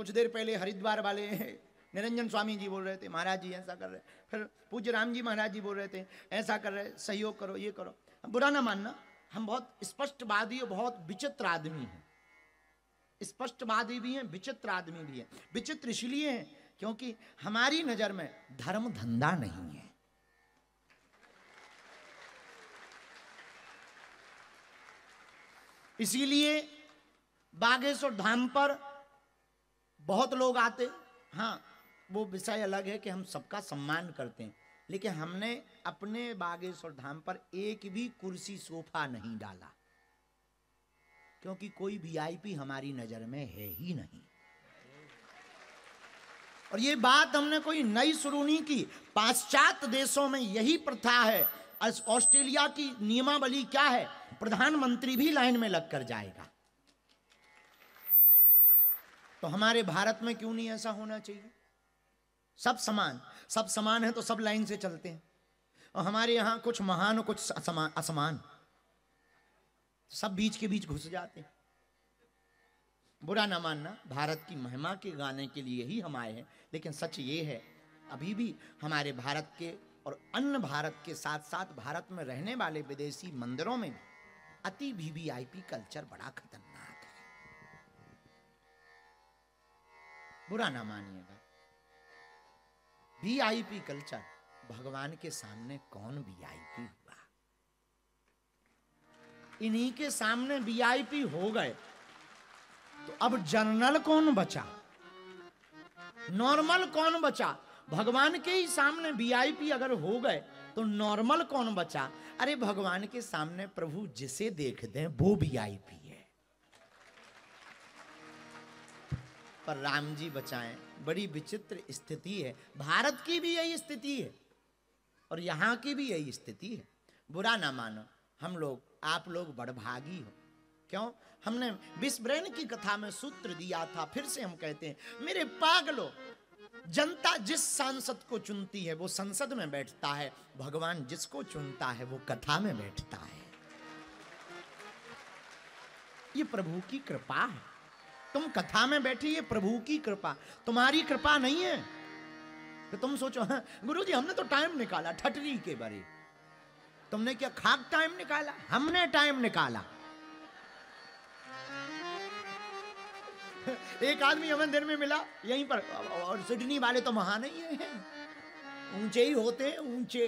कुछ देर पहले हरिद्वार वाले निरंजन स्वामी जी बोल रहे थे, महाराज जी ऐसा कर रहे, फिर पूज्य राम जी महाराज जी बोल रहे थे ऐसा कर रहे, सहयोग करो, ये करो। बुरा ना मानना, हम बहुत स्पष्टवादी और बहुत विचित्र आदमी हैं। स्पष्टवादी भी हैं, विचित्र आदमी भी हैं। विचित्र इसलिए हैं क्योंकि हमारी नजर में धर्म धंधा नहीं है। इसीलिए बागेश्वर धाम पर बहुत लोग आते। हाँ, वो विषय अलग है कि हम सबका सम्मान करते हैं, लेकिन हमने अपने बागेश्वर धाम पर एक भी कुर्सी सोफा नहीं डाला, क्योंकि कोई वीआईपी हमारी नजर में है ही नहीं। और ये बात हमने कोई नई शुरू नहीं की, पाश्चात्य देशों में यही प्रथा है। ऑस्ट्रेलिया की नियमावली क्या है, प्रधानमंत्री भी लाइन में लगकर जाएगा। तो हमारे भारत में क्यों नहीं ऐसा होना चाहिए? सब समान, सब समान है तो सब लाइन से चलते हैं। और हमारे यहां कुछ महान और कुछ असमान, सब बीच के बीच घुस जाते हैं। बुरा ना मानना, भारत की महिमा के गाने के लिए ही हम आए हैं, लेकिन सच ये है अभी भी हमारे भारत के और अन्य भारत के साथ साथ भारत में रहने वाले विदेशी मंदिरों में भी अति वीवीआईपी कल्चर बड़ा खतरनाक है। बुरा ना मानिएगा, वीआईपी कल्चर, भगवान के सामने कौन वीआईपी हुआ? इन्हीं के सामने वीआईपी हो गए तो अब जनरल कौन बचा, नॉर्मल कौन बचा? भगवान के ही सामने वीआईपी अगर हो गए तो नॉर्मल कौन बचा? अरे भगवान के सामने प्रभु जिसे देख दें वो वीआईपी है। पर राम जी बचाएं, बड़ी विचित्र स्थिति है। भारत की भी यही स्थिति है और यहां की भी यही स्थिति है। बुरा ना मानो, हम लोग, आप लोग बड़भागी हो। क्यों? हमने विस्ब्रेन की कथा में सूत्र दिया था, फिर से हम कहते हैं, मेरे पागलों, जनता जिस सांसद को चुनती है वो संसद में बैठता है, भगवान जिसको चुनता है वो कथा में बैठता है। ये प्रभु की कृपा है। तुम कथा में बैठी, ये प्रभु की कृपा, तुम्हारी कृपा नहीं है। तो तुम सोचो, हाँ गुरुजी हमने तो टाइम निकाला ठटरी के बारे, तुमने क्या खाक टाइम निकाला? हमने टाइम निकाला। एक आदमी हमें दिन में मिला यहीं पर, और सिडनी वाले तो महान ही हैं, ऊंचे ही होते हैं, ऊंचे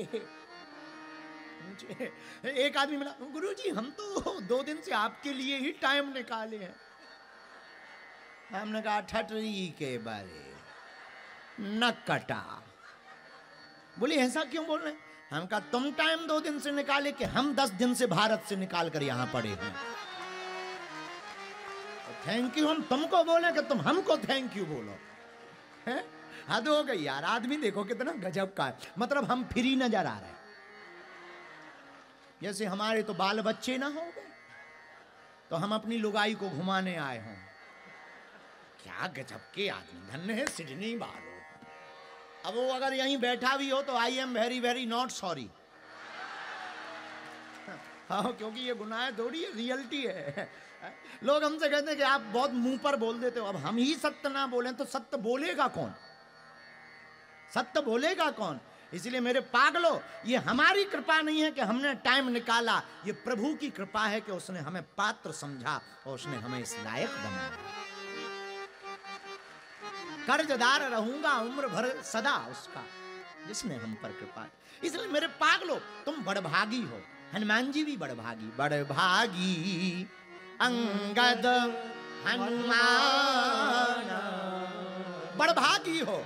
ऊंचे। एक आदमी मिला, गुरुजी हम तो 2 दिन से आपके लिए ही टाइम निकाले हैं। हमने कहा ठटरी के बारे न कटा। बोले ऐसा क्यों बोल रहे हैं? हम कहा तुम टाइम 2 दिन से निकाले कि हम 10 दिन से भारत से निकाल कर यहां पड़े हैं। थैंक यू हम तुमको बोले कि तुम हमको थैंक यू बोलो, हैं? हद हो गई यार। आदमी देखो कितना गजब का है, मतलब हम फ्री नजर आ रहे हैं, जैसे हमारे तो बाल बच्चे ना हो गए तो हम अपनी लुगाई को घुमाने आए हों। क्या गजब के आदमी, धन्य है सिडनी वालों। अब वो अगर यहीं बैठा भी हो तो I am very very not sorry. हाँ, क्योंकि ये गुनाह थोड़ी है, रियलिटी है। लोग हमसे कहते हैं कि आप बहुत मुंह पर बोल देते हो। अब हम ही सत्य ना बोलें तो सत्य बोलेगा कौन? सत्य बोलेगा कौन? इसलिए मेरे पागलों, ये हमारी कृपा नहीं है कि हमने टाइम निकाला, ये प्रभु की कृपा है कि उसने हमें पात्र समझा और उसने हमें इस लायक बनाया। कर्जदार रहूंगा उम्र भर सदा उसका, जिसने हम पर कृपा। इसलिए मेरे पागलों, तुम बड़भागी हो। हनुमान जी भी बड़भागी, बड़भागी अंगद हनुमान, बड़भागी हो,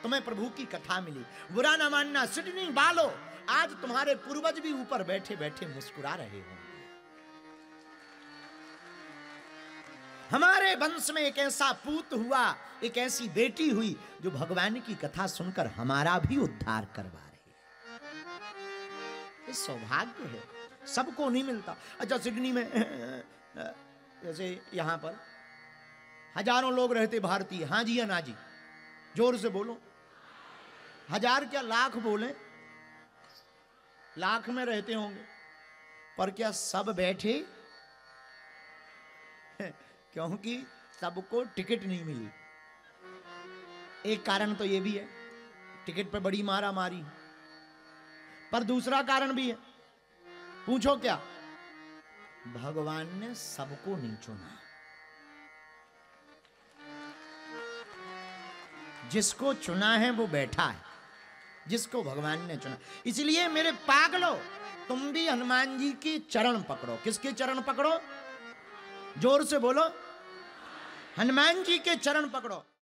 तुम्हें प्रभु की कथा मिली। बुरा ना मानना सिडनी वालों, आज तुम्हारे पूर्वज भी ऊपर बैठे बैठे मुस्कुरा रहे हो। हमारे वंश में एक ऐसा पूत हुआ, एक ऐसी बेटी हुई जो भगवान की कथा सुनकर हमारा भी उद्धार करवा रही है। ये सौभाग्य है, सबको नहीं मिलता। अच्छा, सिडनी में जैसे यहां पर हजारों लोग रहते भारतीय, हाँ जी या ना जी? जोर से बोलो। 1000 क्या लाख बोले, लाख में रहते होंगे, पर क्या सब बैठे? क्योंकि सबको टिकट नहीं मिली। एक कारण तो ये भी है, टिकट पे बड़ी मारा मारी, पर दूसरा कारण भी है। पूछो क्या? भगवान ने सबको नहीं चुना। जिसको चुना है वो बैठा है, जिसको भगवान ने चुना। इसलिए मेरे पागलो, तुम भी हनुमान जी के चरण पकड़ो। किसके चरण पकड़ो? जोर से बोलो, हनुमान जी के चरण पकड़ो।